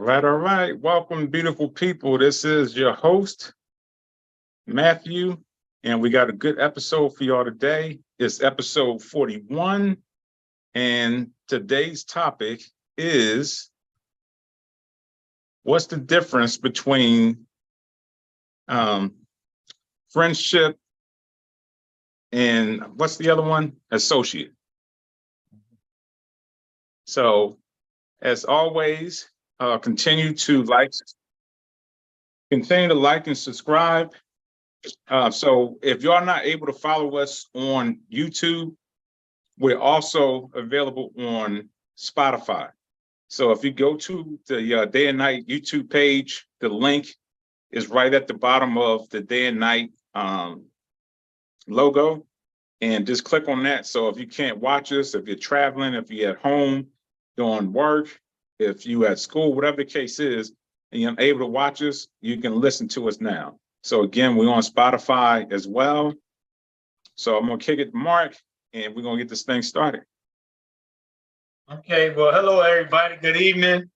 All right. Welcome, beautiful people. This is your host, Matthew, and we got a good episode for y'all today. It's episode 41, and today's topic is what's the difference between friendship and what's the other one? Associate. So, as always, continue to like and subscribe. So if you're not able to follow us on YouTube, we're also available on Spotify. So if you go to the Day and Night YouTube page, the link is right at the bottom of the Day and Night logo, and just click on that. So if you can't watch us, if you're traveling, if you're at home doing work, if you at school, whatever the case is, and you're able to watch us, you can listen to us now. So again, we're on Spotify as well. So I'm gonna kick it to Mark, and we're gonna get this thing started. Okay, well, hello everybody. Good evening.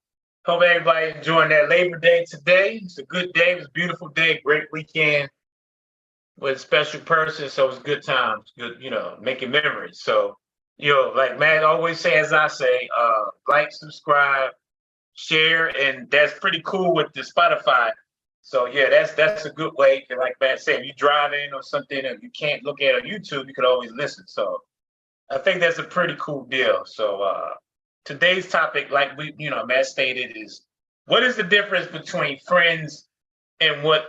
Hope everybody enjoying that Labor Day today. It's a good day. It was a beautiful day. Great weekend with a special person. So it was good times. Good, making memories. So, like Matt always say, as I say, like, subscribe, share, and that's pretty cool with the Spotify. So yeah, that's a good way. Like Matt said, if you're driving or something and you can't look at on YouTube, you could always listen. So I think that's a pretty cool deal. So today's topic, like Matt stated, is what is the difference between friends and what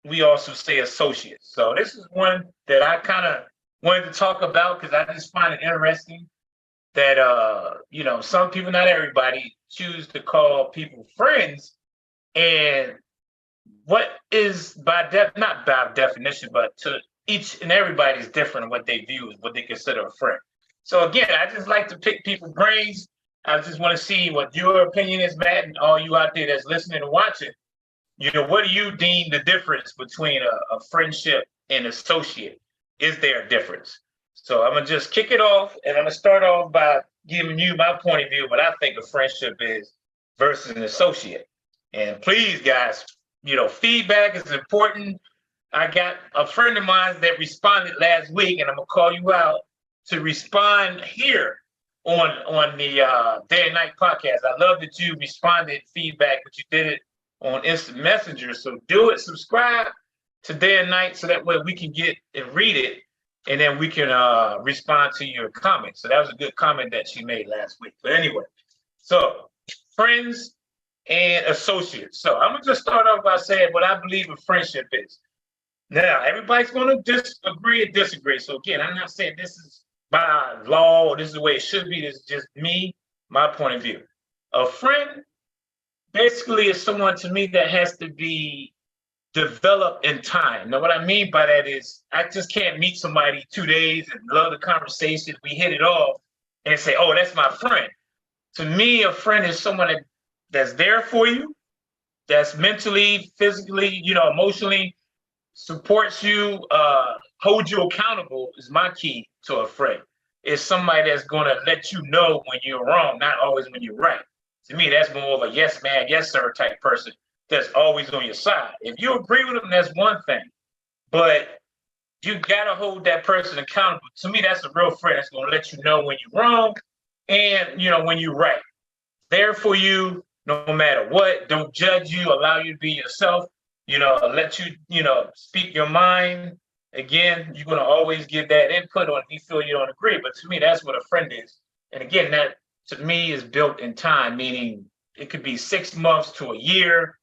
we also say associates. So this is one that I kind of wanted to talk about because I just find it interesting that some people, not everybody, choose to call people friends, and what is not by definition, but to each and everybody is different in what they view as what they consider a friend. So again, I just like to pick people's brains. I just want to see what your opinion is, Matt, and all you out there that's listening and watching. What do you deem the difference between a friendship and associate? Is there a difference? So I'm gonna just kick it off, and I'm gonna start off by giving you my point of view, what I think a friendship is versus an associate. And please, guys, feedback is important. I got a friend of mine that responded last week, and I'm gonna call you out to respond here on the Day and Night podcast. I love that you responded feedback, but you did it on Instant Messenger. So do it, subscribe to Day and Night, so that way we can get and read it, and then we can respond to your comment. So that was a good comment that she made last week. But anyway, so friends and associates. So I'm gonna just start off by saying what I believe a friendship is. Now, everybody's gonna agree or disagree. So again, I'm not saying this is by law or this is the way it should be. This is just me, my point of view. A friend basically is someone to me that has to be developed in time. Now, what I mean by that is I just can't meet somebody 2 days and love the conversation, we hit it off, and say, oh, that's my friend. To me, a friend is someone that's there for you, that's mentally, physically, emotionally supports you, holds you accountable is my key to a friend. It's somebody that's going to let you know when you're wrong, not always when you're right. To me, that's more of a yes, man, yes, sir type person that's always on your side. If you agree with them, that's one thing. But you got to hold that person accountable. To me, that's a real friend that's going to let you know when you're wrong and, when you're right. There for you no matter what. Don't judge you, allow you to be yourself, let you, speak your mind. Again, you're going to always give that input on if you feel you don't agree. But to me, that's what a friend is. And again, that to me is built in time, meaning it could be 6 months to a year.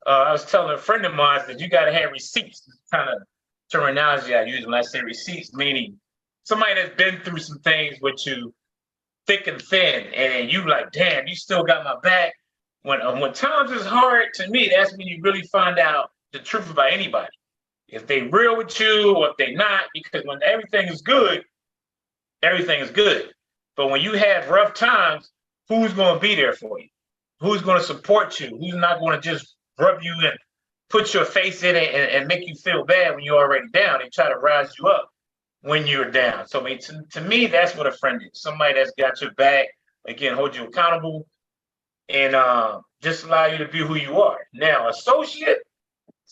I was telling a friend of mine that you got to have receipts. This kind of terminology I use when I say receipts, meaning somebody that's been through some things with you, thick and thin, and you like, damn, you still got my back. When times is hard, to me, that's when you really find out the truth about anybody. If they real with you or if they not, because when everything is good, everything is good. But when you have rough times, who's going to be there for you? Who's going to support you? Who's not going to just rub you and put your face in it and make you feel bad when you're already down and try to rise you up when you're down? So I mean, to me, that's what a friend is. Somebody that's got your back, again, hold you accountable. And just allow you to be who you are. Now, associate,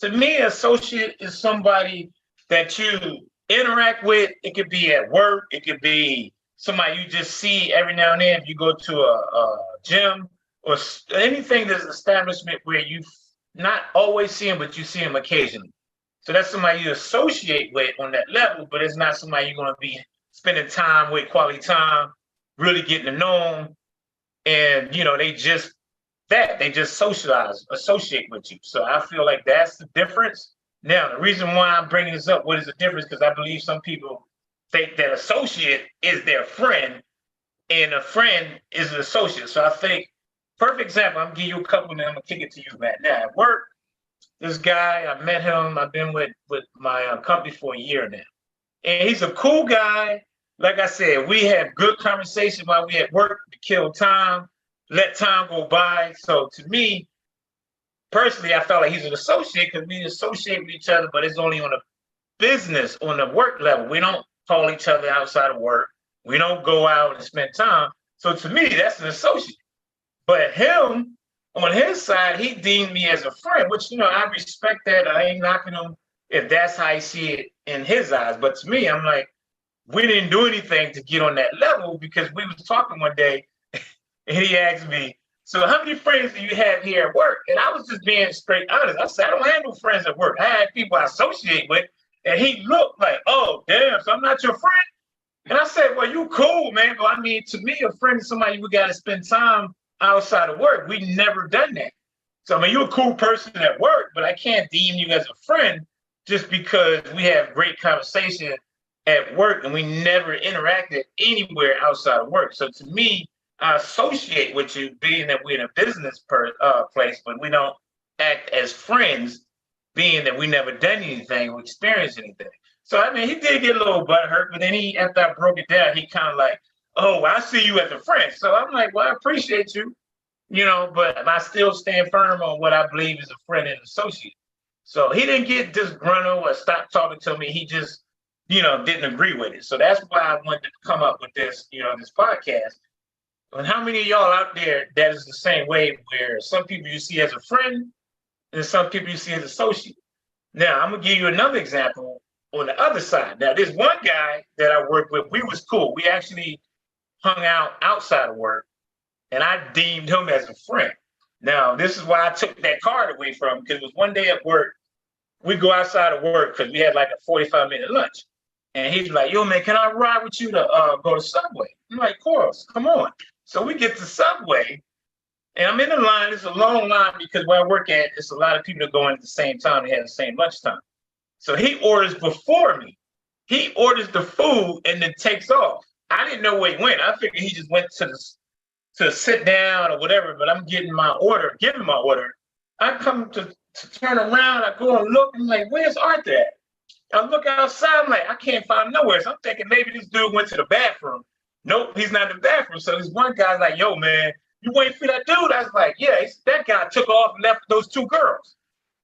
to me, associate is somebody that you interact with. It could be at work. It could be somebody you just see every now and then. If you go to a gym or anything that's an establishment where you not always see them, but you see them occasionally. So that's somebody you associate with on that level, but it's not somebody you're going to be spending time with, quality time, really getting to know them. And, they just socialize, associate with you. So I feel like that's the difference. Now, the reason why I'm bringing this up, what is the difference? Because I believe some people think that associate is their friend and a friend is an associate. So I think, perfect example, I'm going to give you a couple and then I'm going to kick it to you, Matt. Now, at work, this guy, I met him, I've been with my company for a year now. And he's a cool guy. Like I said, we have good conversation while we at work to kill time, let time go by. So to me, personally, I felt like he's an associate because we associate with each other, but it's only on a business, on the work level. We don't call each other outside of work. We don't go out and spend time. So to me, that's an associate. But him, on his side, he deemed me as a friend, which, I respect that. I ain't knocking him if that's how he see it in his eyes. But to me, I'm like, we didn't do anything to get on that level because we was talking one day and he asked me, so how many friends do you have here at work? And I was just being straight honest. I said, I don't have no friends at work. I had people I associate with. And he looked like, oh, damn, so I'm not your friend? And I said, well, you cool, man. But I mean, to me, a friend is somebody we got to spend time outside of work. We never done that. So, I mean, you're a cool person at work, but I can't deem you as a friend just because we have great conversation at work and we never interacted anywhere outside of work. So to me, I associate with you being that we're in a business place, but we don't act as friends being that we never done anything or experienced anything. So, I mean, he did get a little butthurt, but then after I broke it down, he kind of like, oh, well, I see you as a friend. So I'm like, well, I appreciate you, but I still stand firm on what I believe is a friend and associate. So he didn't get disgruntled or stop talking to me. He just, didn't agree with it. So that's why I wanted to come up with this, this podcast. And how many of y'all out there that is the same way where some people you see as a friend and some people you see as associate? Now, I'm going to give you another example on the other side. Now, there's one guy that I worked with. We was cool. We actually hung out outside of work, and I deemed him as a friend. Now, this is why I took that card away from him, because it was one day at work. We go outside of work because we had like a 45-minute lunch. And he's like, yo, man, can I ride with you to go to Subway? I'm like, of course, come on. So we get to Subway, and I'm in the line. It's a long line because where I work at, it's a lot of people that go in at the same time. They have the same lunchtime. So he orders before me. He orders the food and then takes off. I didn't know where he went. I figured he just went to sit down or whatever, but I'm giving my order. I come to turn around. I go and look. I'm like, where's Arthur at? I look outside. I'm like, I can't find him nowhere. So I'm thinking maybe this dude went to the bathroom. Nope, he's not in the bathroom. So this one guy's like, yo, man, you waiting for that dude? I was like, yeah, that guy took off and left those two girls.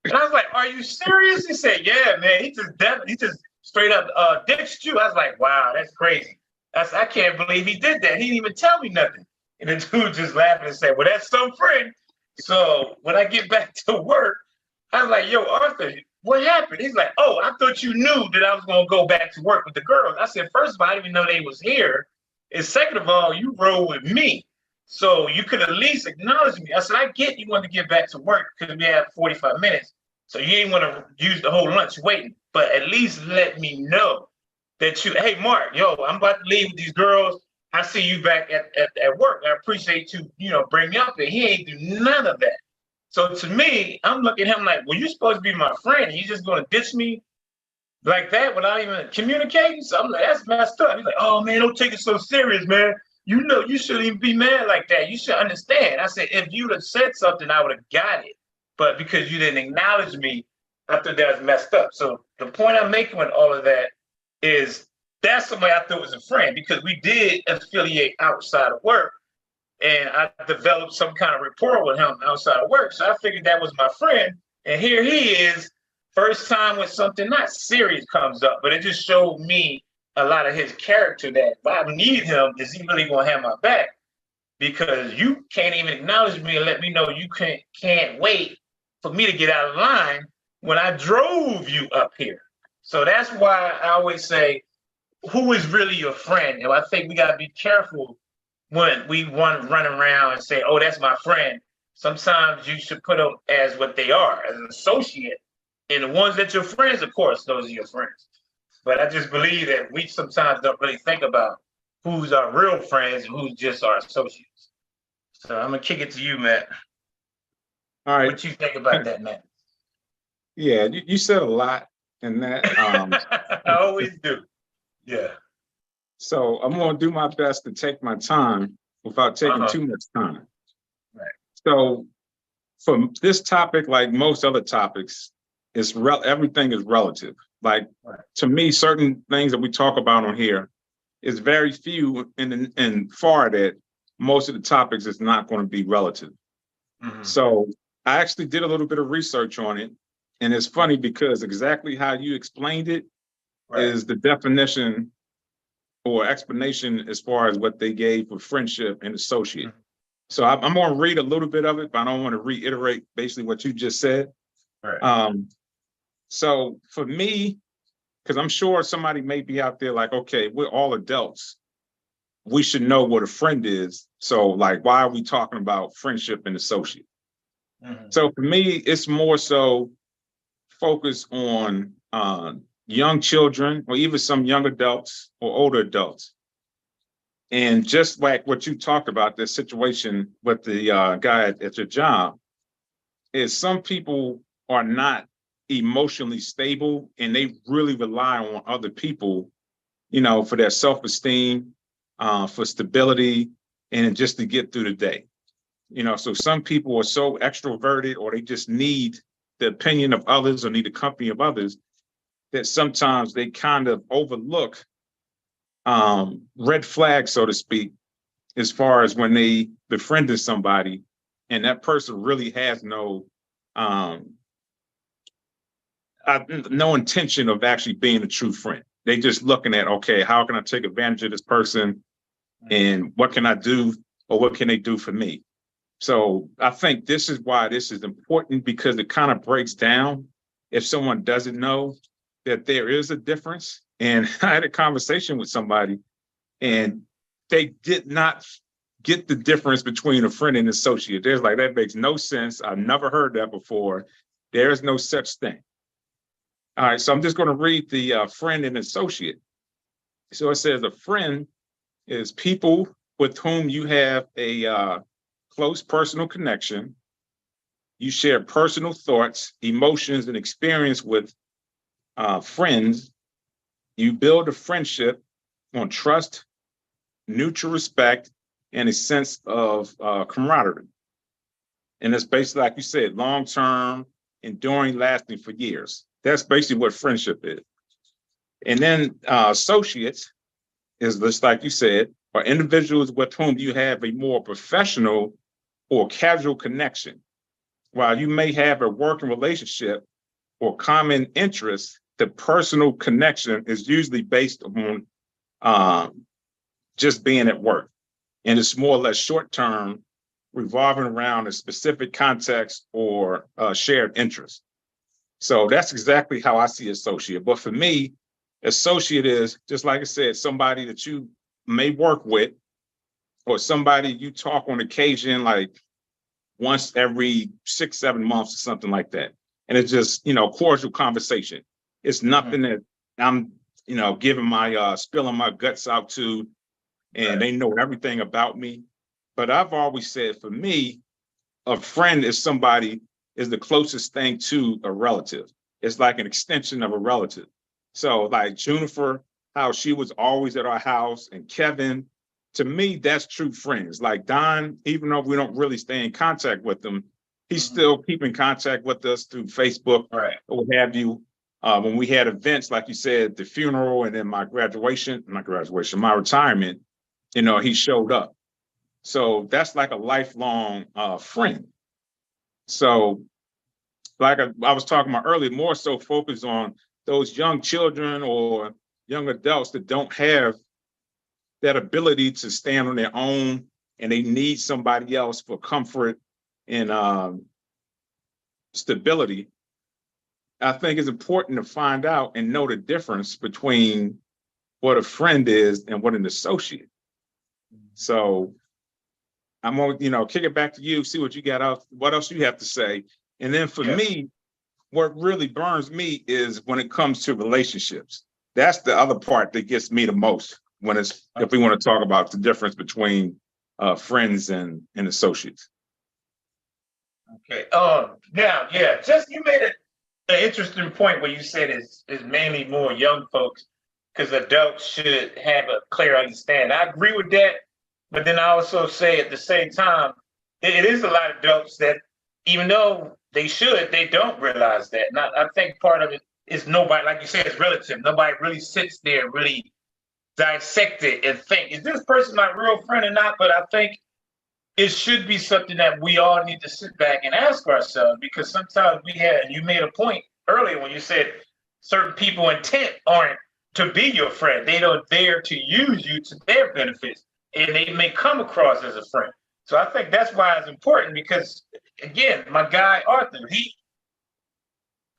And I was like, are you serious? He said, yeah, man, he just straight up ditched you. I was like, wow, that's crazy. I can't believe he did that. He didn't even tell me nothing. And the dude just laughed and said, well, that's some friend. So when I get back to work, I was like, yo, Arthur, what happened? He's like, oh, I thought you knew that I was going to go back to work with the girls. I said, first of all, I didn't even know they was here. And second of all, you rode with me. So you could at least acknowledge me. I said, I get you want to get back to work because we have 45 minutes. So you didn't want to use the whole lunch waiting. But at least let me know that hey, Mark, yo, I'm about to leave with these girls. I see you back at work. I appreciate you, bring me up there. He ain't do none of that. So to me, I'm looking at him like, well, you're supposed to be my friend. You just going to ditch me like that without even communicating? So I'm like, that's messed up. He's like, oh, man, don't take it so serious, man. You shouldn't even be mad like that. You should understand. I said, if you'd have said something, I would have got it. But because you didn't acknowledge me, I thought that was messed up. So the point I'm making with all of that is that's somebody I thought was a friend because we did affiliate outside of work. And I developed some kind of rapport with him outside of work. So I figured that was my friend. And here he is, first time when something not serious comes up, but it just showed me a lot of his character that if I need him, is he really going to have my back? because you can't even acknowledge me and let me know you can't wait for me to get out of line when I drove you up here. So that's why I always say, who is really your friend? And I think we got to be careful when we want to run around and say, oh, that's my friend. Sometimes you should put them as what they are, as an associate. And the ones that your friends, of course, those are your friends. But I just believe that we sometimes don't really think about who's our real friends and who's just our associates. So I'm gonna kick it to you, Matt. All right. What you think about that, Matt? Yeah, you said a lot in that. I always do. Yeah. So I'm going to do my best to take my time without taking too much time. Right. So for this topic, like most other topics, everything is relative. Like to me, certain things that we talk about on here is very few and far that most of the topics is not going to be relative. So I actually did a little bit of research on it. And it's funny because exactly how you explained it is the definition or explanation as far as what they gave for friendship and associate. So I'm going to read a little bit of it, but I don't want to reiterate basically what you just said. So for me, because I'm sure somebody may be out there like, okay, we're all adults. We should know what a friend is. So like, why are we talking about friendship and associate? So for me, it's more so focused on young children or even some young adults or older adults. And just like what you talked about, this situation with the guy at your job, is some people are not emotionally stable and they really rely on other people, for their self-esteem, for stability, and just to get through the day. So some people are so extroverted or they just need the opinion of others or need the company of others that sometimes they kind of overlook red flags, so to speak, as far as when they befriended somebody and that person really has no intention of actually being a true friend. They just looking at, okay, how can I take advantage of this person and what can I do or what can they do for me? So I think this is why this is important, because it kind of breaks down if someone doesn't know that there is a difference. And I had a conversation with somebody and they did not get the difference between a friend and associate. There's like, that makes no sense. I've never heard that before. There is no such thing. All right, so I'm just going to read the friend and associate. So it says a friend is people with whom you have a close personal connection. You share personal thoughts, emotions, and experience with friends. You build a friendship on trust, mutual respect, and a sense of camaraderie. And it's basically, like you said, long-term, enduring, lasting for years. That's basically what friendship is. And then associates is just like you said, are individuals with whom you have a more professional or casual connection. While you may have a working relationship or common interests, the personal connection is usually based on just being at work. And it's more or less short-term, revolving around a specific context or shared interest. So that's exactly how I see associate. But for me, associate is, just like I said, somebody that you may work with or somebody you talk on occasion, like once every 6-7 months or something like that. And it's just, cordial conversation. It's nothing that I'm, giving my, spilling my guts out to, and they know everything about me. But I've always said, for me, a friend is the closest thing to a relative. It's like an extension of a relative. So like Junifer, how she was always at our house, and Kevin, to me, that's true friends. Like Don, even though we don't really stay in contact with them, he's still keeping contact with us through Facebook or what have you. When we had events, like you said, the funeral and then my retirement, he showed up. So that's like a lifelong friend. So like I was talking about earlier, more so focused on those young children or young adults that don't have that ability to stand on their own and they need somebody else for comfort and stability, I think it's important to find out and know the difference between what a friend is and what an associate. So I'm gonna, kick it back to you, see what you got out, what else you have to say. And then for me, what really burns me is when it comes to relationships. That's the other part that gets me the most when it's, if we want to talk about the difference between friends and associates. Okay. Now, just you made an interesting point where you said it's mainly more young folks because adults should have a clear understanding. I agree with that, but then I also say at the same time, it is a lot of adults that even though they should, they don't realize that. And I think part of it is nobody, like you said, it's relative. Nobody really sits there, really dissect it and think, is this person my real friend or not? But I think it should be something that we all need to sit back and ask ourselves, because sometimes you made a point earlier when you said certain people intent aren't to be your friend. They don't dare to use you to their benefits, and they may come across as a friend. So I think that's why it's important, because again, my guy Arthur, he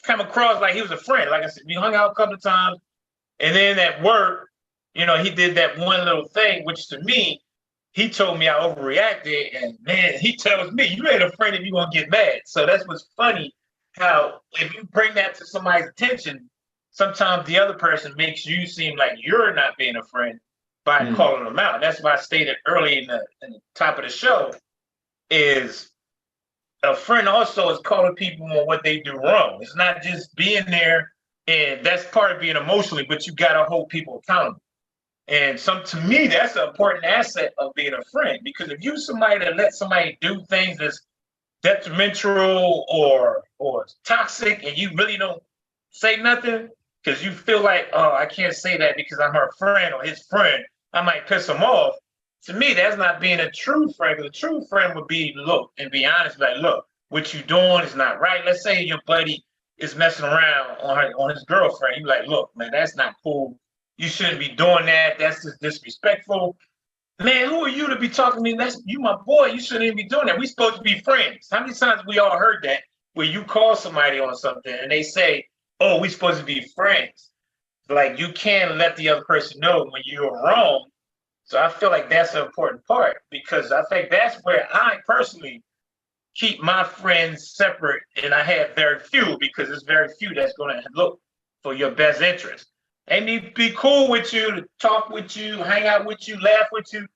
come across like he was a friend. Like I said, we hung out a couple of times, and then at work, he did that one little thing, which to me, he told me I overreacted, and man, he tells me you ain't a friend if you gonna get mad. So that's what's funny, how if you bring that to somebody's attention, sometimes the other person makes you seem like you're not being a friend by calling them out. That's why I stated early in the top of the show is a friend also is calling people on what they do wrong. It's not just being there, and that's part of being emotionally, but you gotta hold people accountable. And to me, that's an important asset of being a friend, because if you somebody that let somebody do things that's detrimental or toxic, and you really don't say nothing because you feel like, oh, I can't say that because I'm her friend or his friend, I might piss him off. To me, that's not being a true friend. Because a true friend would be look and be honest, like, look, what you doing is not right. Let's say your buddy is messing around on his girlfriend. You like, look, man, that's not cool. You shouldn't be doing that. That's just disrespectful. Man, who are you to be talking to me? That's you, my boy. You shouldn't even be doing that. We supposed to be friends. How many times we all heard that where you call somebody on something and they say, oh, we supposed to be friends? Like, you can't let the other person know when you're wrong. So I feel like that's an important part, because I think that's where I personally keep my friends separate, and I have very few, because it's very few that's going to look for your best interest. They need to be cool with you, to talk with you, hang out with you, laugh with you.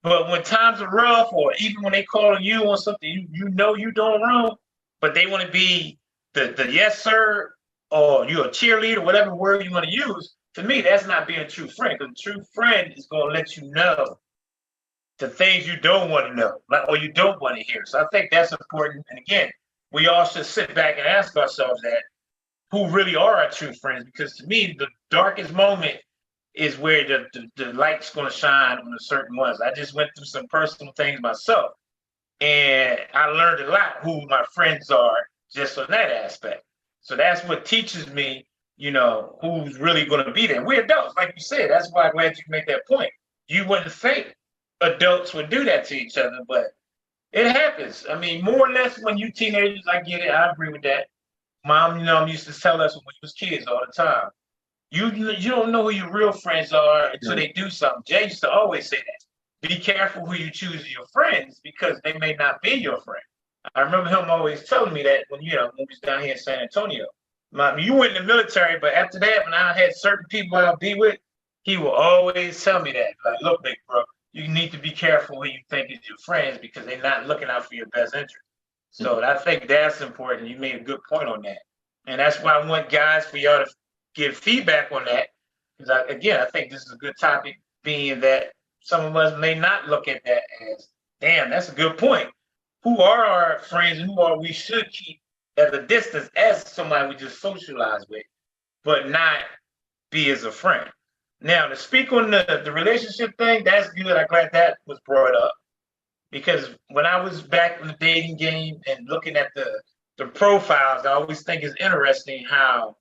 But when times are rough, or even when they calling you on something you know you doing wrong, but they want to be the yes sir, or you're a cheerleader, whatever word you want to use, to me, that's not being a true friend. Because a true friend is going to let you know the things you don't want to know, or you don't want to hear. So I think that's important. And again, we all should sit back and ask ourselves that, who really are our true friends? Because to me, the darkest moment is where the light's going to shine on a certain ones. I just went through some personal things myself, and I learned a lot who my friends are just on that aspect. So that's what teaches me, who's really going to be there. We're adults, like you said. That's why I'm glad you make that point. You wouldn't think adults would do that to each other, but it happens. I mean, more or less when you teenagers, I get it. I agree with that. Mom, used to tell us when we was kids all the time, you don't know who your real friends are until they do something. Jay used to always say that. Be careful who you choose as your friends, because they may not be your friend. I remember him always telling me that when we was down here in San Antonio. You went in the military, but after that, when I had certain people I'll be with, he will always tell me that. Like, look, big bro, you need to be careful who you think is your friends, because they're not looking out for your best interest. So I think that's important. You made a good point on that. And that's why I want guys for y'all to give feedback on that. Because I think this is a good topic, being that some of us may not look at that as, damn, that's a good point. Who are our friends, and who are we should keep at a distance as somebody we just socialize with, but not be as a friend. Now, to speak on the relationship thing, that's good. I'm glad that was brought up. Because when I was back in the dating game and looking at the profiles, I always think it's interesting how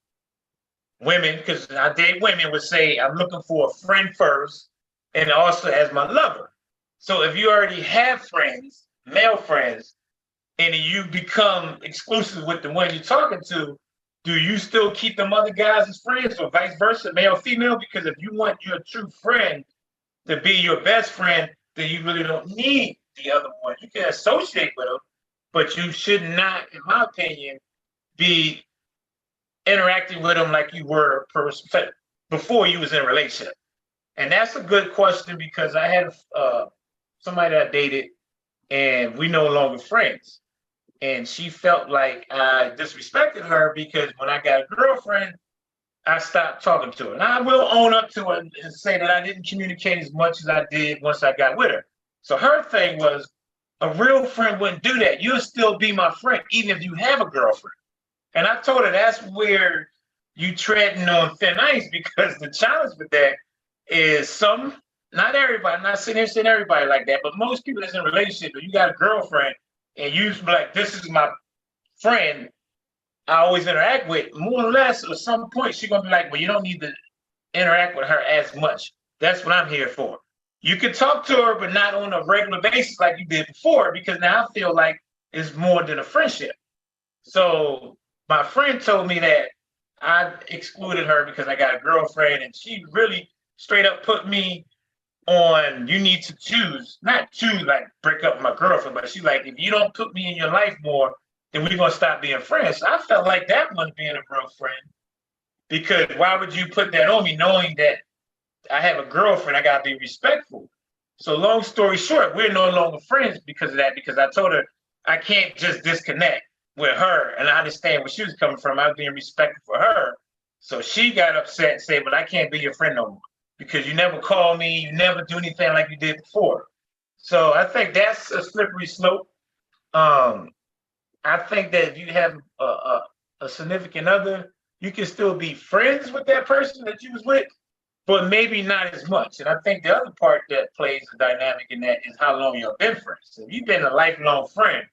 women, because I date women, would say, I'm looking for a friend first, and also as my lover. So if you already have friends, male friends, and you become exclusive with the one you're talking to, do you still keep them other guys as friends or vice versa, male, female? Because if you want your true friend to be your best friend, then you really don't need the other one. You can associate with them, but you should not, in my opinion, be interacting with them like you were before you was in a relationship. And that's a good question because I had somebody that I dated and we no longer friends. And she felt like I disrespected her because when I got a girlfriend, I stopped talking to her. And I will own up to it and say that I didn't communicate as much as I did once I got with her. So her thing was a real friend wouldn't do that. You'll still be my friend, even if you have a girlfriend. And I told her that's where you treading on thin ice because the challenge with that is not everybody, I'm not sitting here saying everybody like that, but most people that's in a relationship, if you got a girlfriend and you like, this is my friend I always interact with, more or less, at some point, she's gonna be like, well, you don't need to interact with her as much. That's what I'm here for. You can talk to her, but not on a regular basis like you did before, because now I feel like it's more than a friendship. So my friend told me that I excluded her because I got a girlfriend, and she really straight up put me on, you need to choose, not choose like break up with my girlfriend, but she's like, if you don't put me in your life more, then we're gonna stop being friends. So I felt like that wasn't being a real friend. Because why would you put that on me knowing that I have a girlfriend, I gotta be respectful. So long story short, we're no longer friends because of that, because I told her I can't just disconnect with her. And I understand where she was coming from. I was being respectful for her. So she got upset and said, but I can't be your friend no more because you never call me, you never do anything like you did before. So I think that's a slippery slope. I think that if you have a significant other, you can still be friends with that person that you was with, but maybe not as much. And I think the other part that plays a dynamic in that is how long you've been friends. If you've been a lifelong friend,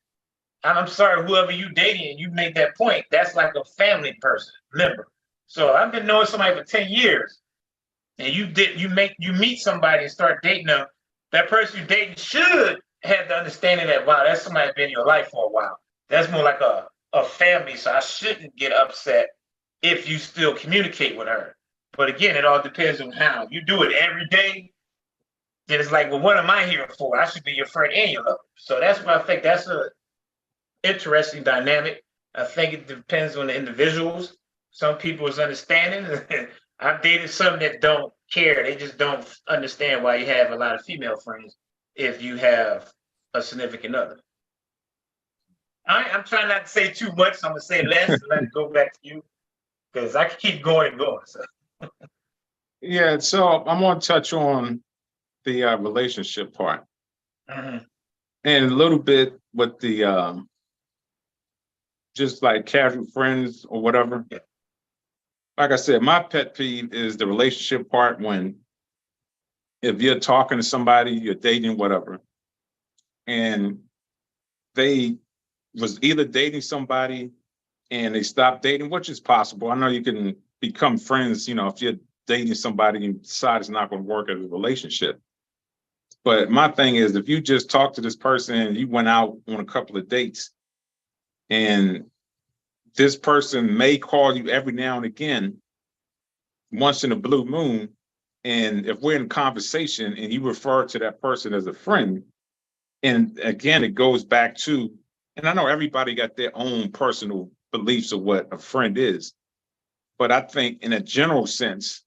and I'm sorry, whoever you dating, and you make that point, that's like a family person, member. So I've been knowing somebody for 10 years, and you meet somebody and start dating them, that person you're dating should have the understanding that, wow, that's somebody been in your life for a while. That's more like a family, so I shouldn't get upset if you still communicate with her. But again, it all depends on how. You do it every day, then it's like, well, what am I here for? I should be your friend and your lover. So that's why I think that's a interesting dynamic. I think it depends on the individuals. Some people is understanding. I've dated some that don't care. They just don't understand why you have a lot of female friends if you have a significant other. I'm trying not to say too much. So I'm gonna say less and let it go back to you because I can keep going and going. So. Yeah, so I'm gonna touch on the relationship part, and a little bit with the just like casual friends or whatever. Yeah. Like I said, my pet peeve is the relationship part when if you're talking to somebody, you're dating, whatever, and they was either dating somebody and they stopped dating, which is possible. I know you can become friends, if you're dating somebody and decide it's not going to work as a relationship. But my thing is, if you just talk to this person and you went out on a couple of dates and this person may call you every now and again, once in a blue moon, and if we're in conversation and you refer to that person as a friend, and again, it goes back to, and I know everybody got their own personal beliefs of what a friend is, but I think in a general sense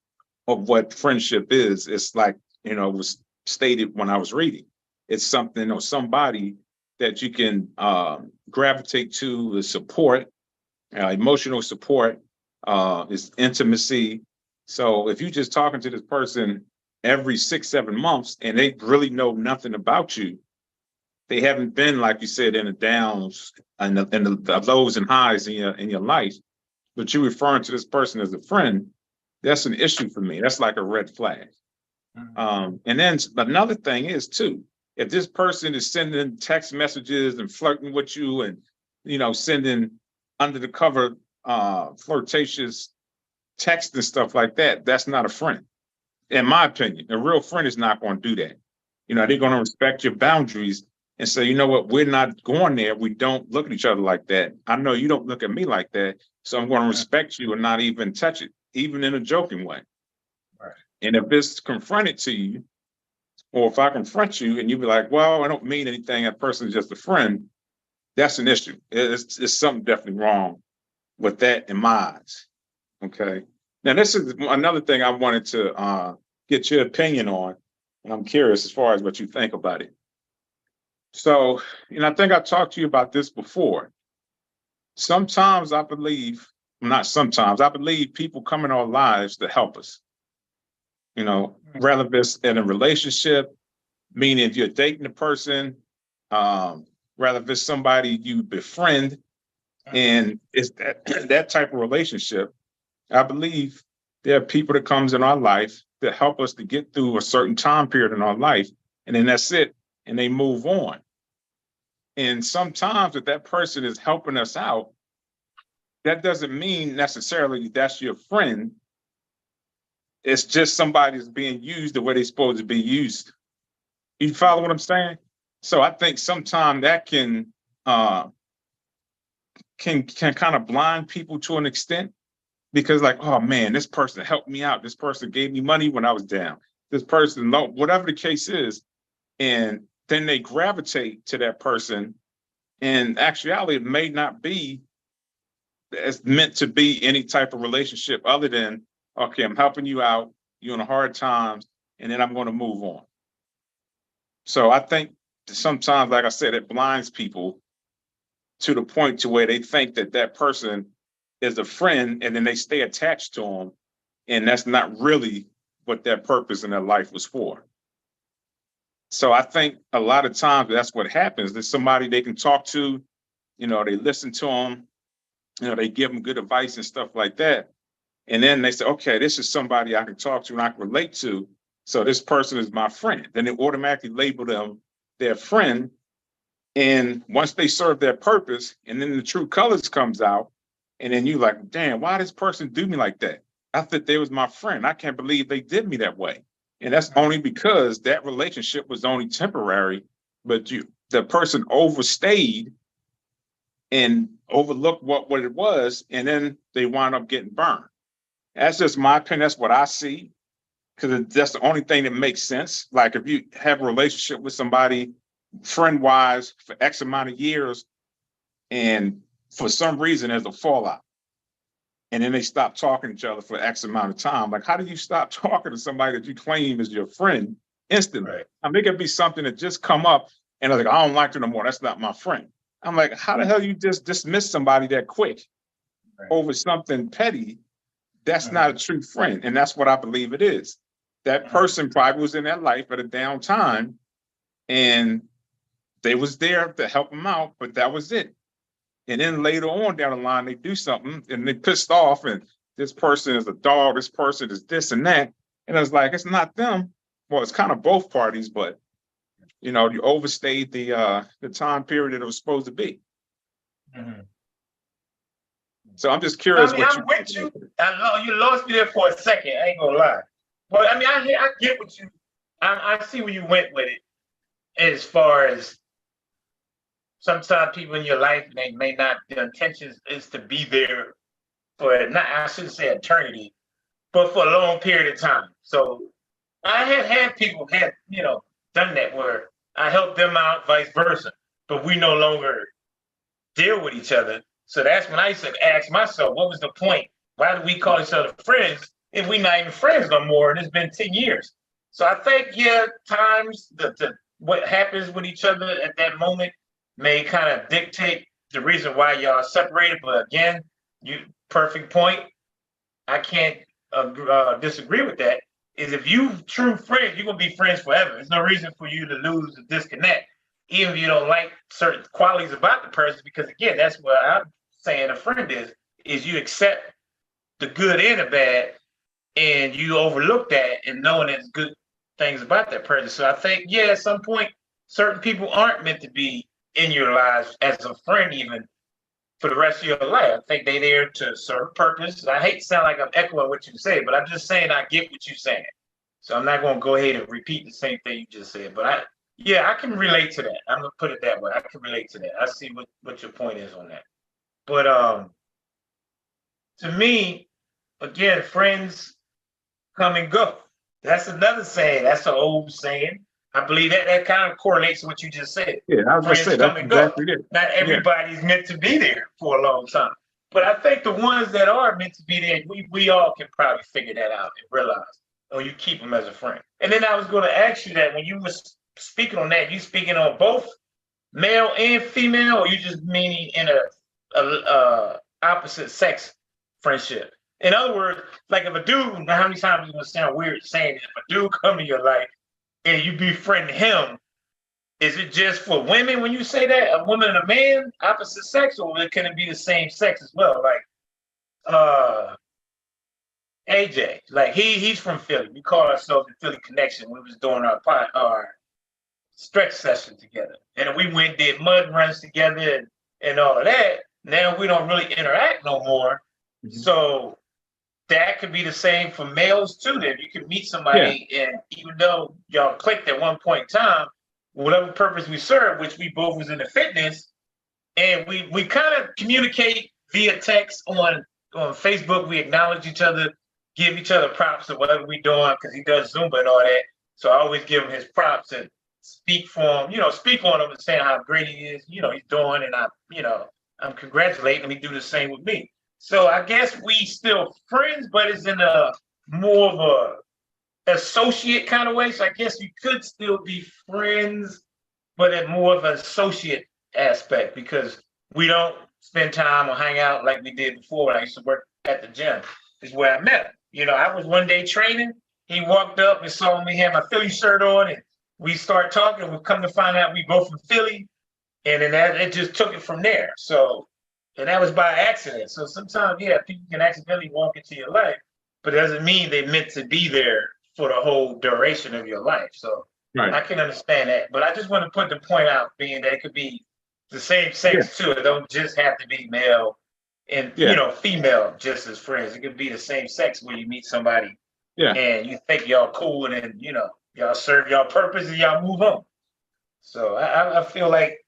of what friendship is, it's like, it was stated when I was reading. It's something or somebody that you can gravitate to, the support, emotional support, is intimacy. So if you're just talking to this person every 6-7 months and they really know nothing about you, they haven't been, like you said, in the downs and the lows and highs in your life, but you're referring to this person as a friend, that's an issue for me. That's like a red flag. And then another thing is too, if this person is sending text messages and flirting with you and, sending under the cover flirtatious text and stuff like that, that's not a friend. In my opinion, a real friend is not going to do that. They're going to respect your boundaries and say, you know what, we're not going there. We don't look at each other like that. I know you don't look at me like that. So I'm going to respect you and not even touch it, even in a joking way. Right. And if it's confronted to you, or if I confront you and you be like, well, I don't mean anything, that person's just a friend, that's an issue. It's something definitely wrong with that in my eyes. Okay. Now, this is another thing I wanted to get your opinion on, and I'm curious as far as what you think about it. So, I think I talked to you about this before. Sometimes I believe, not sometimes, I believe people come in our lives to help us. Whether it's in a relationship, meaning if you're dating a person, rather if it's somebody you befriend, and it's that type of relationship. I believe there are people that comes in our life that help us to get through a certain time period in our life, and then that's it, and they move on. And sometimes if that person is helping us out, that doesn't mean necessarily that's your friend. It's just somebody that's being used the way they're supposed to be used. You follow what I'm saying? So I think sometimes that can kind of blind people to an extent, because like, oh man, this person helped me out. This person gave me money when I was down. This person, whatever the case is, and then they gravitate to that person. And actuality, it may not be as meant to be any type of relationship other than, okay, I'm helping you out, you're in a hard times, and then I'm going to move on. So I think sometimes, like I said, it blinds people to the point to where they think that that person is a friend, and then they stay attached to them, and that's not really what their purpose in their life was for. So I think a lot of times that's what happens. There's somebody they can talk to, they listen to them, they give them good advice and stuff like that. And then they say, okay, this is somebody I can talk to and I can relate to. So this person is my friend. Then they automatically label them their friend. And once they serve their purpose, and then the true colors comes out, and then you like, damn, why this person do me like that? I thought they was my friend. I can't believe they did me that way. And that's only because that relationship was only temporary, but the person overstayed and overlooked what it was, and then they wind up getting burned. That's just my opinion. That's what I see, because that's the only thing that makes sense. Like if you have a relationship with somebody, friend-wise, for X amount of years, and for some reason there's a fallout, and then they stop talking to each other for X amount of time. Like, how do you stop talking to somebody that you claim is your friend instantly? Right. I mean, it could be something that just come up, and they're like, I don't like you no more. That's not my friend. I'm like, how the hell you just dismiss somebody that quick over something petty? That's not a true friend. And that's what I believe it is. That person probably was in their life at a down time, and they was there to help them out, but that was it. And then later on down the line, they do something and they pissed off, and this person is a dog, this person is this and that. And it's like, it's not them. Well, it's kind of both parties, but you overstayed the time period that it was supposed to be. Mm-hmm. So I'm just curious. I'm with you. I know you lost me there for a second. I ain't gonna lie. But I mean, I get what you. I see where you went with it. As far as sometimes people in your life, they may not. Their intentions is to be there for not. I shouldn't say eternity, but for a long period of time. So I have had people have done that where I helped them out, vice versa. But we no longer deal with each other. So that's when I used to ask myself, what was the point? Why do we call each other friends if we're not even friends no more? And it's been 10 years. So I think, times what happens with each other at that moment may kind of dictate the reason why y'all separated. But again, perfect point. I can't disagree with that. Is if you true friends, you're going to be friends forever. There's no reason for you to lose or disconnect, even if you don't like certain qualities about the person, because again, that's what I'm saying a friend is you accept the good and the bad, and you overlook that and knowing there's good things about that person. So I think, at some point, certain people aren't meant to be in your lives as a friend even for the rest of your life. I think they're there to serve a purpose. I hate to sound like I'm echoing what you say, but I'm just saying I get what you're saying. So I'm not going to go ahead and repeat the same thing you just said, but I can relate to that. I'm gonna put it that way. I can relate to that. I see what your point is on that. But to me, again, friends come and go. That's another saying. That's an old saying. I believe that kind of correlates to what you just said. Yeah, I was gonna Friends say come that's and go. exactly it. Not Yeah, everybody's meant to be there for a long time. But I think the ones that are meant to be there, we all can probably figure that out and realize, oh, you keep them as a friend. And then I was going to ask you that when you were speaking on that, you speaking on both male and female, or you just meaning in a opposite sex friendship? In other words, like if a dude, now how many times it's gonna sound weird saying it, if a dude come in your life and you befriend him, is it just for women when you say that? A woman and a man, opposite sex, or can it be the same sex as well? Like AJ, like he's from Philly. We call ourselves the Philly Connection. We was doing our stretch session together. And we went did mud runs together and all of that. Now we don't really interact no more. Mhm. So that could be the same for males too. Then you can meet yeah, somebody, and even though y'all clicked at one point in time, whatever purpose we serve, which we both was into fitness, and we kind of communicate via text on Facebook. We acknowledge each other, give each other props or whatever we doing, because he does Zumba and all that. So I always give him his props and speak for him, speak on him and saying how great he is, he's doing, and I'm congratulating him. He do the same with me. So I guess we still friends, but it's in a more of a associate kind of way. So I guess you could still be friends, but at more of an associate aspect, because we don't spend time or hang out like we did before when I used to work at the gym. Is where I met him. I was one day training. He walked up and saw me have my Philly shirt on, and we start talking. We come to find out we both from Philly, and then it just took it from there. So, and that was by accident. So sometimes, yeah, people can accidentally walk into your life, but it doesn't mean they meant to be there for the whole duration of your life. So right. I can understand that, but I just want to put the point out, being that it could be the same sex too. It don't just have to be male and Yeah, female just as friends. It could be the same sex where you meet somebody yeah, and you think y'all cool, and then y'all serve y'all purpose and y'all move on. So I feel like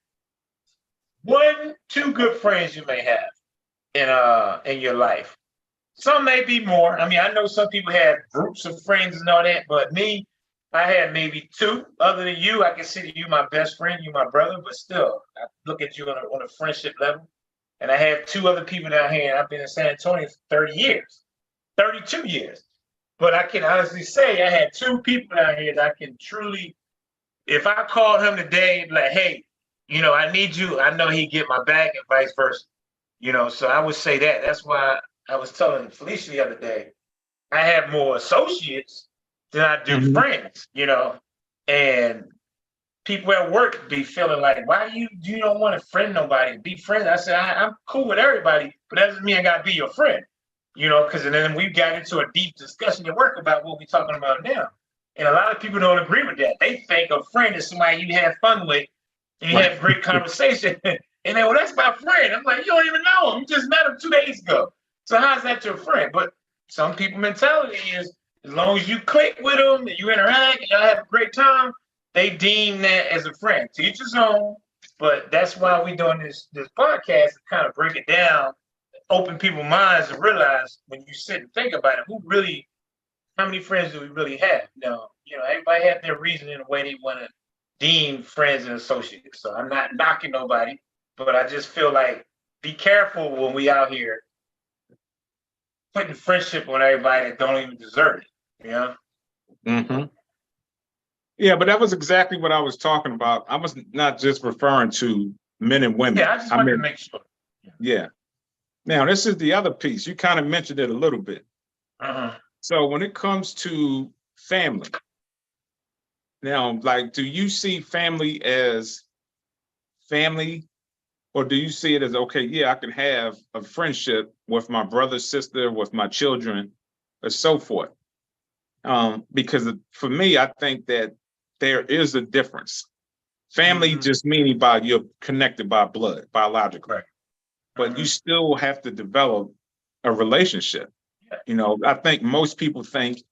two good friends you may have in your life. Some may be more. I mean, I know some people have groups of friends and all that, but me, I had maybe two. Other than you, I consider you my best friend, you my brother, but still, I look at you on a friendship level. And I have two other people down here, and I've been in San Antonio for 30 years, 32 years. But I can honestly say I had two people down here that I can truly, if I called him today, like, hey, I need you, I know he'd get my back and vice versa. So I would say that. That's why I was telling Felicia the other day, I have more associates than I do mhm, friends, and people at work be feeling like, why you don't want to friend nobody, be friends? I said, I'm cool with everybody, but that doesn't mean I gotta be your friend, because then we got into a deep discussion at work about what we're talking about now. And a lot of people don't agree with that. They think a friend is somebody you have fun with and you right. have great conversation. And they, well, that's my friend. I'm like, you don't even know him. You just met him 2 days ago. So how's that your friend? But some people mentality is, as long as you click with them and you interact and y'all have a great time, they deem that as a friend. To each his own, but that's why we're doing this podcast to kind of break it down, open people's minds to realize, when you sit and think about it, how many friends do we really have? Everybody have their reason in the way they want to deem friends and associates. So I'm not knocking nobody, but I just feel like, be careful when we out here putting friendship on everybody that don't even deserve it. Hmm. Yeah, but that was exactly what I was talking about. I was not just referring to men and women. Yeah, I just I wanted to mean, make sure. yeah. Now, this is the other piece. You kind of mentioned it a little bit. Uh-huh. So when it comes to family, now, like, do you see family as family, or do you see it as, okay, yeah, I can have a friendship with my brother, sister, with my children, or so forth? Because for me, I think that there is a difference. Family just meaning by you're connected by blood, biologically, Right. but you still have to develop a relationship. Yeah. I think most people think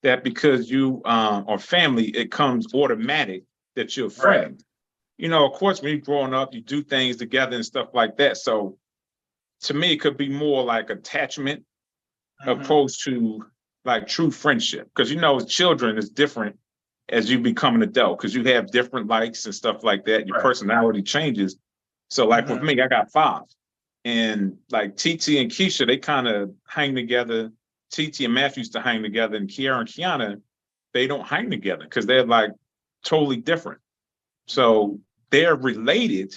that because you are family, it comes automatic that you're Right. friends. You know, of course, when you're growing up, you do things together and stuff like that. So to me, it could be more like attachment opposed to like true friendship. Because you know, as children, it's different as you become an adult because you have different likes and stuff like that. Your Right. personality changes. So, like with me, I got five, and like TT and Keisha, they kind of hang together. TT and Matthew used to hang together, and Kiara and Kiana, they don't hang together because they're like totally different. So they're related,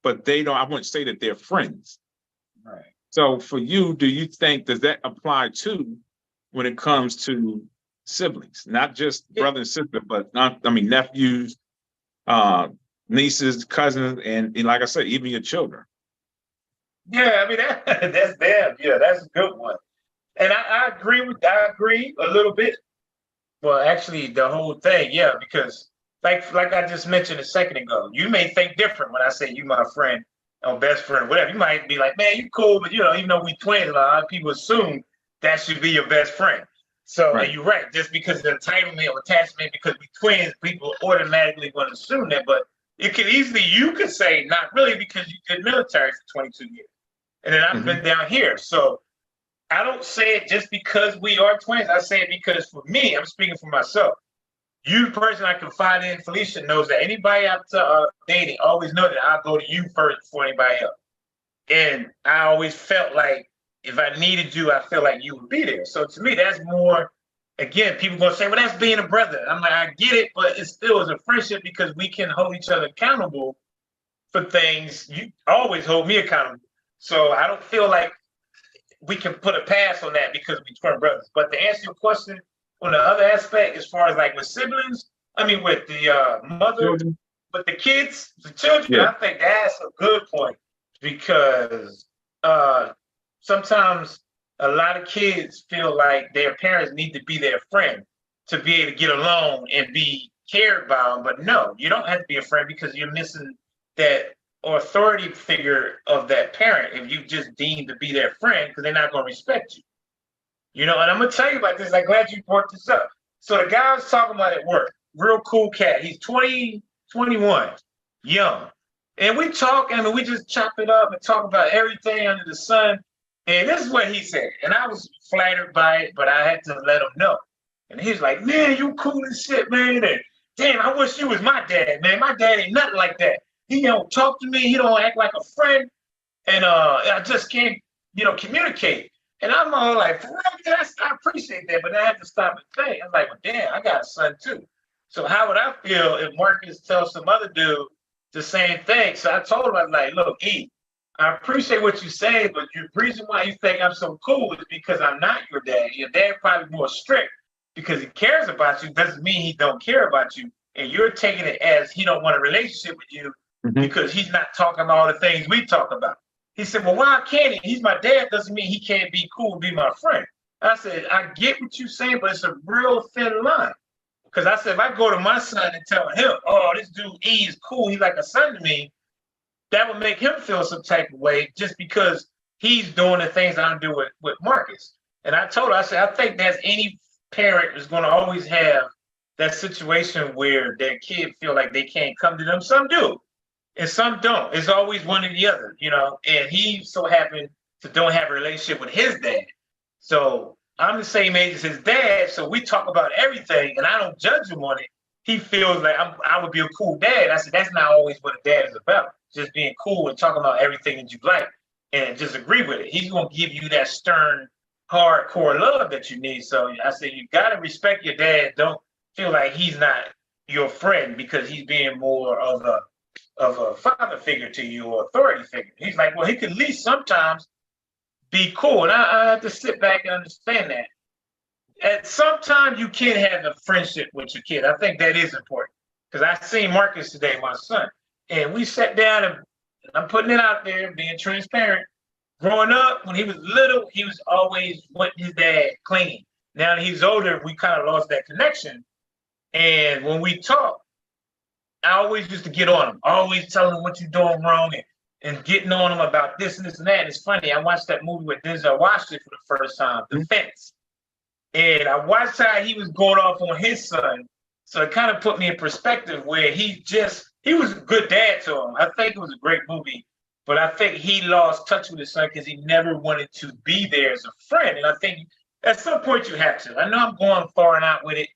but they don't. I wouldn't say that they're friends. Right. So for you, do you think does that apply to when it comes to siblings, not just brother and sister, but not, I mean nephews, nieces, cousins, and like I said, even your children? Yeah, I mean that's them. Yeah, that's a good one. And I agree a little bit. Well, actually, the whole thing, yeah, because like I just mentioned a second ago, you may think different when I say you my friend or best friend, whatever. You might be like, man, you cool, but you know, even though we twins, a lot of people assume that should be your best friend. So Right. and you're right, just because of entitlement or attachment, because we twins, people automatically going to assume that. But it could easily, you could say not really because you did military for 22 years, and then I've been down here, so. I don't say it just because we are twins. I say it because for me, I'm speaking for myself. You, the person I confide in, Felicia, knows that anybody I'm dating always know that I'll go to you first before anybody else. And I always felt like if I needed you, I feel like you would be there. So to me, that's more, again, people going to say, well, that's being a brother. I'm like, I get it, but it still is a friendship because we can hold each other accountable for things. You always hold me accountable. So I don't feel like we can put a pass on that because we twin brothers. But to answer your question on the other aspect, as far as like with siblings, I mean with the mother, Children? with the kids, the children, Yeah. I think that's a good point because sometimes a lot of kids feel like their parents need to be their friend to be able to get along and be cared about. But no, you don't have to be a friend because you're missing that authority figure of that parent if you just deem to be their friend because they're not going to respect you. You know, and I'm going to tell you about this. I'm glad you brought this up. So the guy I was talking about at work, real cool cat. He's 20, 21, young. And we talk, and we just chop it up and talk about everything under the sun. And this is what he said. And I was flattered by it, but I had to let him know. And he's like, man, you cool as shit, man. And damn, I wish you was my dad, man. My dad ain't nothing like that. He don't talk to me. He don't act like a friend. And I just can't, communicate. And I'm all like, for real, I appreciate that. But I have to stop and think. I'm like, well, damn, I got a son too. So how would I feel if Marcus tells some other dude the same thing? So I told him, I was like, look, E, I appreciate what you say, but the reason why you think I'm so cool is because I'm not your dad. Your dad probably more strict because he cares about you. Doesn't mean he don't care about you. And you're taking it as he don't want a relationship with you because he's not talking about all the things we talk about. He said, well, why can't he? He's my dad. Doesn't mean he can't be cool and be my friend. I said, I get what you're saying, but it's a real thin line. Because I said, if I go to my son and tell him, oh, this dude E is cool, he's like a son to me, that would make him feel some type of way just because he's doing the things I do with Marcus. And I told her, I said, I think that's any parent is going to always have that situation where their kid feel like they can't come to them. Some do, and some don't. It's always one or the other, and he so happened to don't have a relationship with his dad. So I'm the same age as his dad, so we talk about everything, and I don't judge him on it. He feels like I would be a cool dad. I said, that's not always what a dad is about. Just being cool and talking about everything that you like and just agree with it. He's going to give you that stern, hardcore love that you need. So I said, you got to respect your dad. Don't feel like he's not your friend because he's being more of a father figure to you or authority figure. He's like, well, he could at least sometimes be cool. And I have to sit back and understand that. At some time, you can have a friendship with your kid. I think that is important. Because I seen Marcus today, my son, and we sat down and I'm putting it out there, being transparent. Growing up, when he was little, he was always wanting his dad clean. Now that he's older, we kind of lost that connection. And when we talk, I always used to get on him, always telling him what you're doing wrong and getting on him about this and this and that. And it's funny, I watched that movie with Denzel Washington for the first time, The Fence. And I watched how he was going off on his son. So it kind of put me in perspective where he was a good dad to him. I think it was a great movie, but I think he lost touch with his son because he never wanted to be there as a friend. And I think at some point you have to. I know I'm going far and out with it,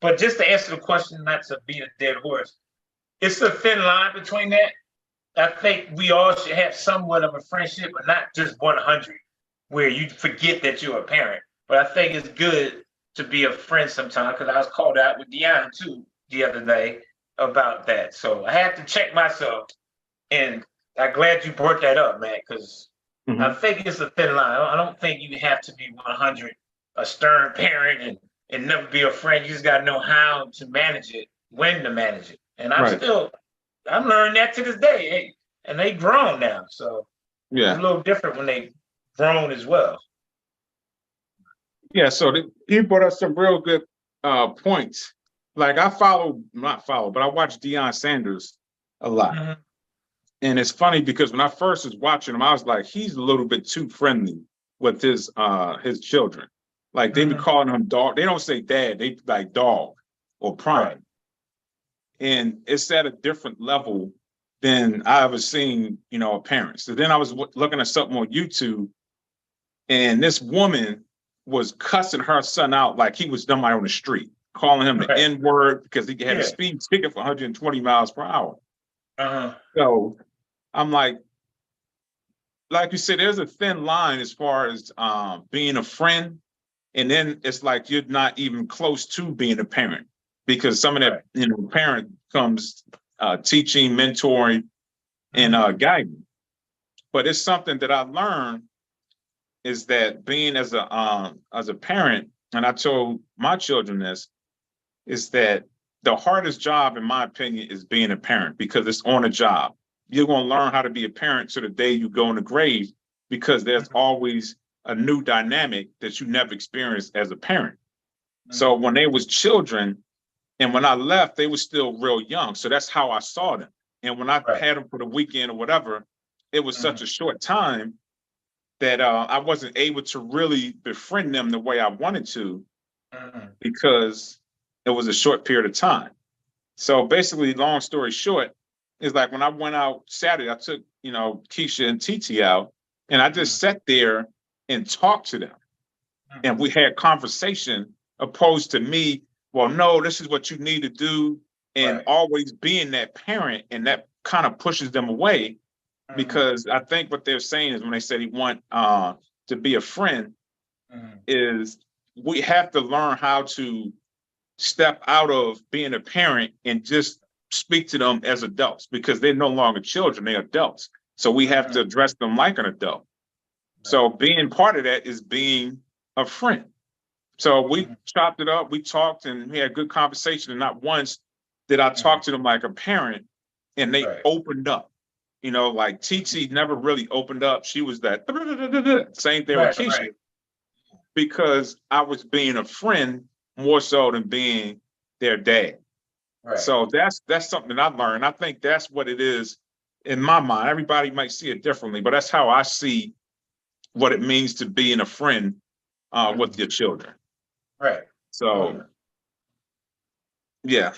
but just to answer the question, not to beat a dead horse, it's a thin line between that. I think we all should have somewhat of a friendship, but not just 100, where you forget that you're a parent. But I think it's good to be a friend sometimes because I was called out with Deanna too the other day about that. So I had to check myself, and I'm glad you brought that up, man, because I think it's a thin line. I don't think you have to be 100, a stern parent, and never be a friend. You just got to know how to manage it, when to manage it. And I'm learning that to this day. And they grown now, so it's a little different when they grown as well. Yeah, so he brought up some real good points. Like I but I watch Deion Sanders a lot. And it's funny because when I first was watching him, I was like, he's a little bit too friendly with his children. Like they be calling him dog. They don't say dad, they like dog or prime. Right. And it's at a different level than I ever seen, parents. So then I was looking at something on YouTube, and this woman was cussing her son out like he was somebody on the street, calling him the N-word because he had a speed ticket for 120 miles per hour. So I'm like you said, there's a thin line as far as being a friend, and then it's like you're not even close to being a parent because some of that, parent comes teaching, mentoring, and guiding. But it's something that I learned is that being as a parent, and I told my children this, is that the hardest job, in my opinion, is being a parent because it's on a job. You're going to learn how to be a parent to the day you go in the grave because there's always a new dynamic that you never experienced as a parent. So when they was children, and when I left, they were still real young. So that's how I saw them. And when I had them for the weekend or whatever, it was such a short time that I wasn't able to really befriend them the way I wanted to because it was a short period of time. So basically, long story short, is like when I went out Saturday, I took, Keisha and TT out, and I just sat there and talked to them. And we had conversation opposed to me, well, no, this is what you need to do. And always being that parent, and that kind of pushes them away because I think what they're saying is when they said he want to be a friend is we have to learn how to step out of being a parent and just speak to them as adults because they're no longer children, they're adults. So we have to address them like an adult. So being part of that is being a friend. So we chopped it up, we talked, and we had a good conversation. And not once did I talk to them like a parent, and they opened up. Like TT never really opened up. She was that same thing with Keisha because I was being a friend more so than being their dad. So that's something that I learned. I think that's what it is in my mind. Everybody might see it differently, but that's how I see what it means to being a friend with your children. So, yeah.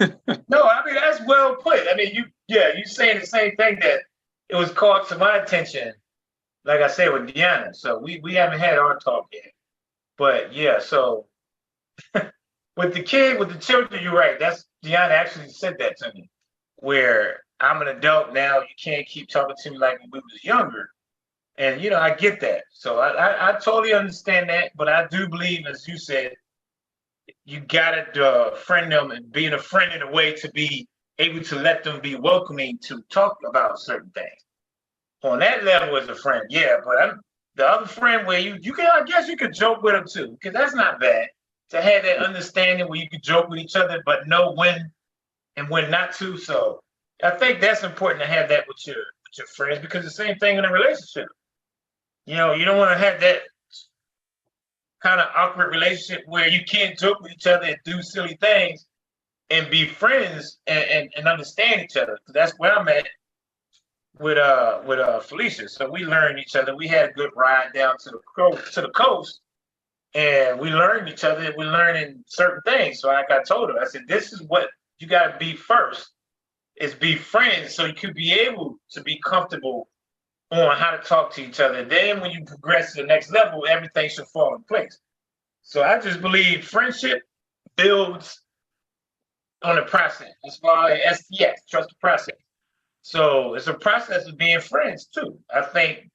No, I mean, that's well put. I mean, you saying the same thing that it was called to my attention, like I said, with Deanna. So we haven't had our talk yet. But yeah, so with the children, you're right. That's Deanna actually said that to me, where I'm an adult now. You can't keep talking to me like when we was younger. And, I get that. So I totally understand that. But I do believe, as you said, you got to friend them and being a friend in a way to be able to let them be welcoming to talk about certain things. On that level as a friend, yeah. But the other friend where you can, I guess you could joke with them too, because that's not bad to have that understanding where you could joke with each other, but know when and when not to. So I think that's important to have that with your friends because the same thing in a relationship. You don't want to have that kind of awkward relationship where you can't joke with each other and do silly things and be friends and understand each other. That's where I'm at with Felicia. So we learned each other. We had a good ride down to the coast, and we learned each other. We're learning certain things. So like I told her, I said, this is what you got to be first, is be friends so you could be able to be comfortable on how to talk to each other. Then when you progress to the next level, everything should fall in place. So I just believe friendship builds on the process. As far as STX, trust the process. So it's a process of being friends too. I think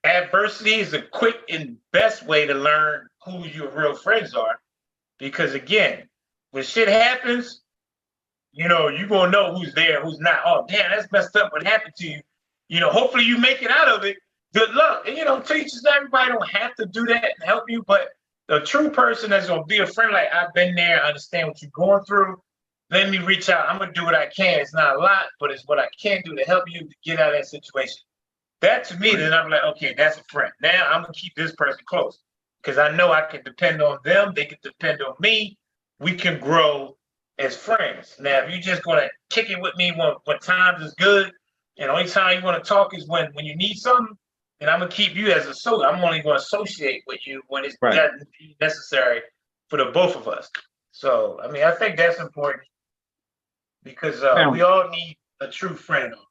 adversity is a quick and best way to learn who your real friends are. Because again, when shit happens, you're gonna know who's there, who's not. Oh, damn, that's messed up. What happened to you? Hopefully you make it out of it. Good luck. And teachers, everybody don't have to do that and help you, but the true person that's gonna be a friend, like, I've been there, I understand what you're going through. Let me reach out. I'm gonna do what I can. It's not a lot, but it's what I can do to help you to get out of that situation. That to me, then I'm like, okay, that's a friend. Now I'm gonna keep this person close because I know I can depend on them. They can depend on me. We can grow as friends. Now, if you're just gonna kick it with me when times is good, and the only time you want to talk is when you need something, then I'm gonna keep you as a soul. I'm only gonna associate with you when it's necessary for the both of us. So, I mean, I think that's important because we all need a true friend. I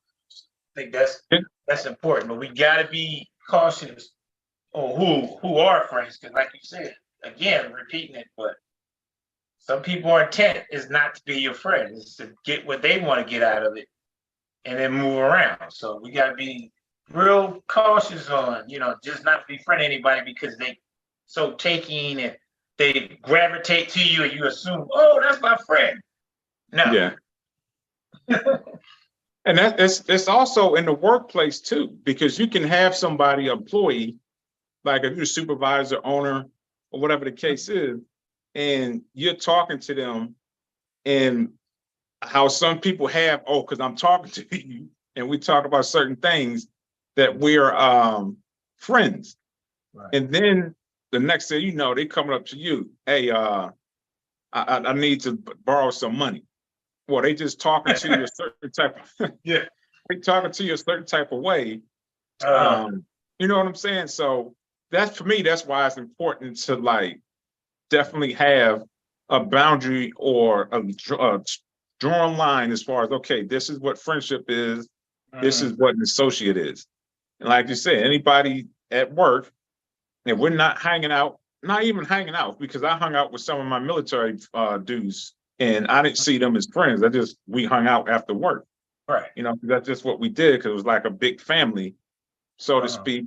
think that's important, but we gotta be cautious on who are friends, because like you said, again, repeating it, but some people's intent is not to be your friend, it's to get what they want to get out of it and then move around. So we gotta be real cautious on, just not befriend anybody because they so taking and they gravitate to you and you assume, oh, that's my friend. No. Yeah. And it's also in the workplace too, because you can have somebody, employee, like if you're a supervisor, owner, or whatever the case is, and you're talking to them, and how some people have, oh, because I'm talking to you, and we talk about certain things that we're friends. Right. And then the next thing you know, they coming up to you, hey, I need to borrow some money. Well, they just talking to you a certain type of they talking to you a certain type of way. You know what I'm saying? So that's, for me, that's why it's important to like definitely have a boundary or a drawn line as far as, okay, this is what friendship is, this is what an associate is. And like you said, anybody at work, and we're not hanging out, not even hanging out, because I hung out with some of my military dudes, and I didn't see them as friends. We hung out after work. Right. That's just what we did, because it was like a big family, so to speak.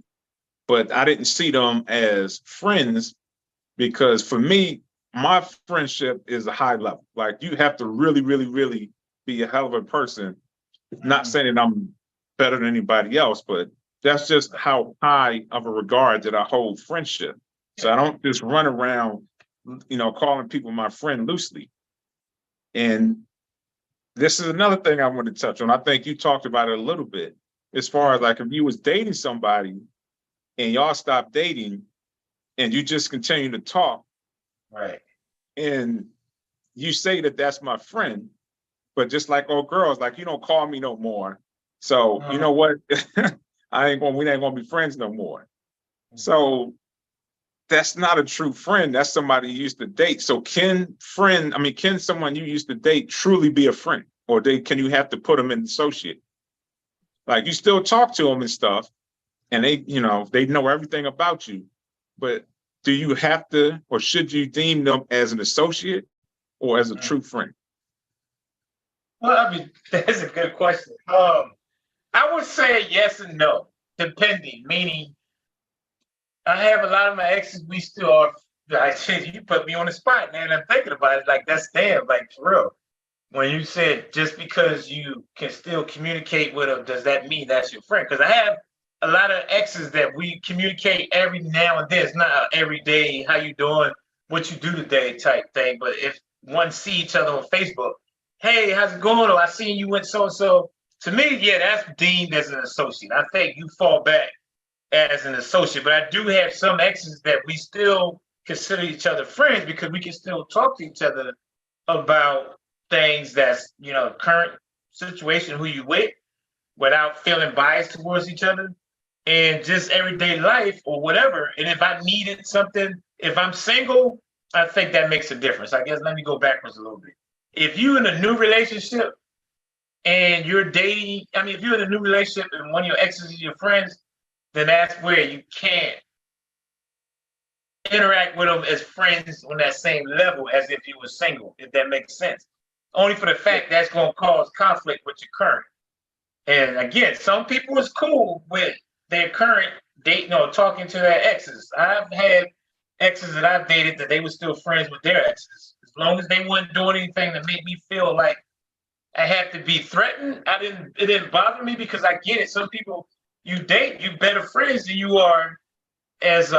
But I didn't see them as friends, because for me, my friendship is a high level. Like, you have to really, really, really be a hell of a person. Not saying that I'm better than anybody else, but that's just how high of a regard that I hold friendship. So I don't just run around, calling people my friend loosely. And this is another thing I want to touch on. I think you talked about it a little bit, as far as like if you was dating somebody and y'all stopped dating and you just continue to talk. Right. And you say that that's my friend, but just like old girls, like, you don't call me no more. So you know what? we ain't gonna be friends no more. So that's not a true friend. That's somebody you used to date. So can someone you used to date truly be a friend? Or can you have to put them in associate? Like, you still talk to them and stuff, and they know everything about you, but do you have to, or should you deem them as an associate or as a true friend? Well, I mean, that's a good question. I would say yes and no, depending, meaning I have a lot of my exes, we still are. Like, shit, you put me on the spot, man. I'm thinking about it. Like, that's damn, like, for real. When you said just because you can still communicate with them, does that mean that's your friend? Because I have a lot of exes that we communicate every now and then. It's not every day, how you doing, what you do today type thing. But if one see each other on Facebook, hey, how's it going? Or I seen you went so-and-so. To me, yeah, that's deemed as an associate. I think you fall back as an associate, but I do have some exes that we still consider each other friends because we can still talk to each other about things that's, current situation, who you with, without feeling biased towards each other. and just everyday life or whatever. And if I needed something, if I'm single, I think that makes a difference. I guess let me go backwards a little bit. If you're in a new relationship and you're dating, I mean, if you're in a new relationship and one of your exes is your friends, then that's where you can't interact with them as friends on that same level as if you were single, if that makes sense. Only for the fact that's going to cause conflict with your current. And again, some people is cool with their current dating or talking to their exes. I've had exes that I've dated that they were still friends with their exes. As long as they weren't doing anything that made me feel like I had to be threatened, it didn't bother me because I get it. Some people you date, you better friends than you are as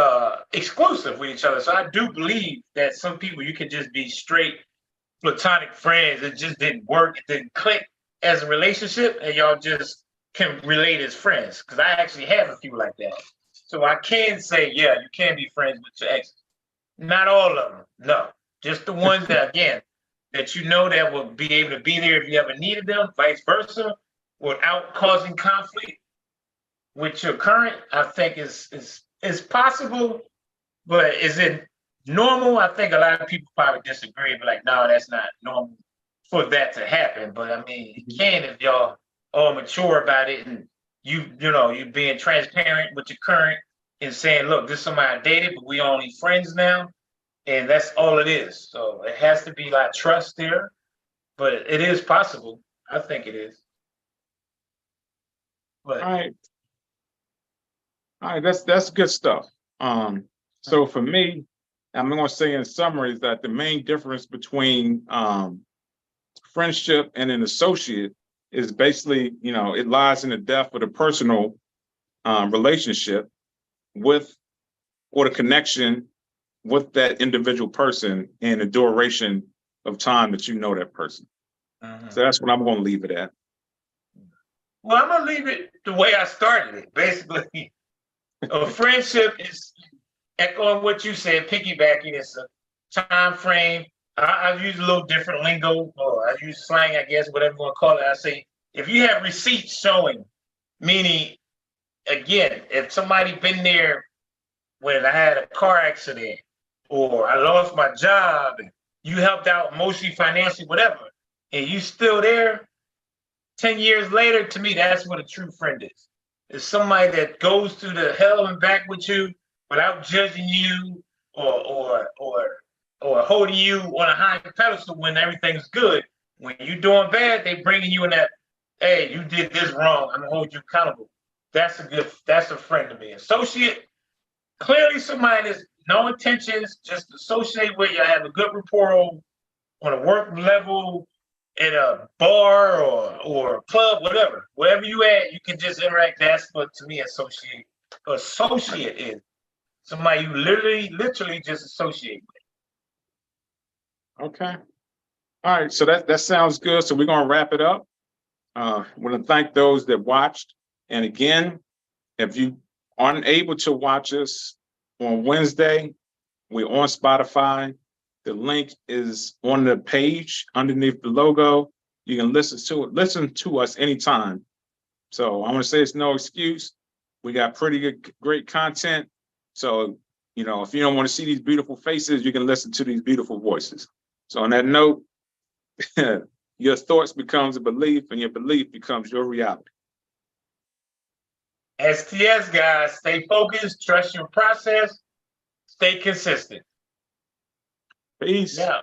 exclusive with each other. So I do believe that some people you can just be straight platonic friends. It just didn't work. It didn't click as a relationship, and y'all just can relate as friends. Because I actually have a few like that. So I can say, yeah, you can be friends with your ex. Not all of them, no. Just the ones that, again, that you know that will be able to be there if you ever needed them, vice versa, without causing conflict with your current. I think is possible, but is it normal? I think a lot of people probably disagree, but like, no, that's not normal for that to happen. But I mean, it can if y'all all mature about it and you being transparent with your current and saying, look, this is somebody I dated, but we only friends now. And that's all it is. So it has to be like trust there, but it is possible. I think it is. But All right. All right, that's good stuff. So for me, I'm going to say in summary is that the main difference between friendship and an associate is basically, it lies in the depth of the personal relationship with or the connection with that individual person and the duration of time that you know that person. So that's what I'm going to leave it at. well, I'm gonna leave it the way I started it. Basically, a friendship is echoing what you said, piggybacking. It's a time frame. I've used a little different lingo, or I use slang, I guess, whatever you want to call it. I say, if you have receipts showing, meaning, again, if somebody been there when I had a car accident or I lost my job, and you helped out emotionally, financially, whatever, and you still there 10 years later, to me, that's what a true friend is. It's somebody that goes through the hell and back with you without judging you or holding you on a high pedestal when everything's good. When you're doing bad, they bringing you in that, hey, you did this wrong. I'm gonna hold you accountable. That's a friend to me. Associate, clearly somebody that's no intentions, just associate with you, have a good rapport on a work level, in a bar or a club, wherever you at, you can just interact. That's what to me associate is somebody you literally just associate with. Okay. All right. So that sounds good. So we're going to wrap it up. I want to thank those that watched. And again, if you aren't able to watch us on Wednesday, we're on Spotify. The link is on the page underneath the logo. You can listen to us anytime. So I want to say it's no excuse. We got great content. So, if you don't want to see these beautiful faces, you can listen to these beautiful voices. So on that note, your thoughts becomes a belief and your belief becomes your reality. STS guys, stay focused, trust your process, stay consistent. Peace. Yeah.